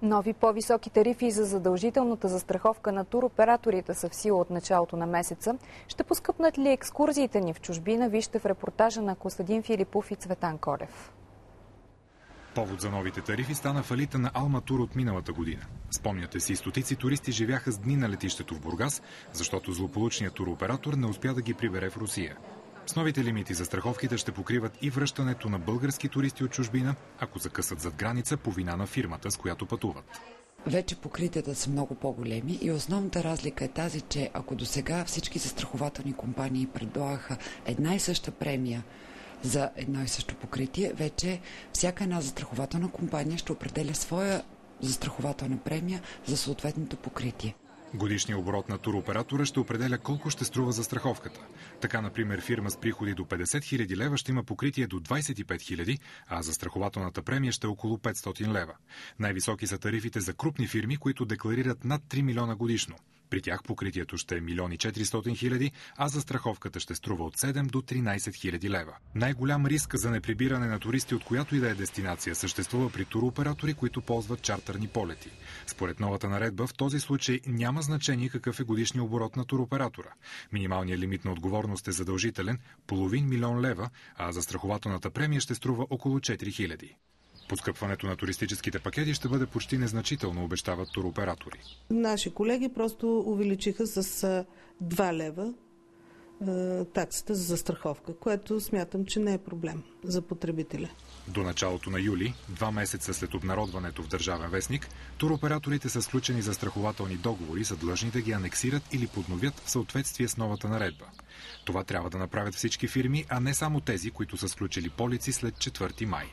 Нови по-високи тарифи за задължителната застраховка на туроператорите са в сила от началото на месеца. Ще поскъпнат ли екскурзиите ни в чужбина? Вижте в репортажа на Костадин Филипов и Цветан Колев. Повод за новите тарифи стана фалита на Алма Тур от миналата година. Спомняте си, стотици туристи живяха с дни на летището в Бургас, защото злополучният туроператор не успя да ги прибере в Русия. С новите лимити за страховките ще покриват и връщането на български туристи от чужбина, ако закъсат зад граница по вина на фирмата, с която пътуват. Вече покритията са много по-големи и основната разлика е тази, че ако досега всички застрахователни компании предлагаха една и съща премия за едно и също покритие, вече всяка една застрахователна компания ще определя своя застрахователна премия за съответното покритие. Годишният оборот на туроператора ще определя колко ще струва застраховката. Така, например, фирма с приходи до 50 000 лева ще има покритие до 25 000, а застрахователната премия ще е около 500 лева. Най-високи са тарифите за крупни фирми, които декларират над 3 милиона годишно. При тях покритието ще е 1 400 000, а застраховката ще струва от 7 до 13 000 лева. Най-голям риск за неприбиране на туристи от която и да е дестинация съществува при туроператори, които ползват чартърни полети. Според новата наредба, в този случай няма значение какъв е годишният оборот на туроператора. Минималният лимит на отговорност е задължителен – половин милион лева, а застрахователната премия ще струва около 4 000. Поскъпването на туристическите пакети ще бъде почти незначително, обещават туроператори. Наши колеги просто увеличиха с 2 лева таксата за застраховка, което смятам, че не е проблем за потребителя. До началото на юли, 2 месеца след обнародването в Държавен вестник, туроператорите са сключени застрахователни договори, са длъжни да ги анексират или подновят в съответствие с новата наредба. Това трябва да направят всички фирми, а не само тези, които са сключили полици след 4 май.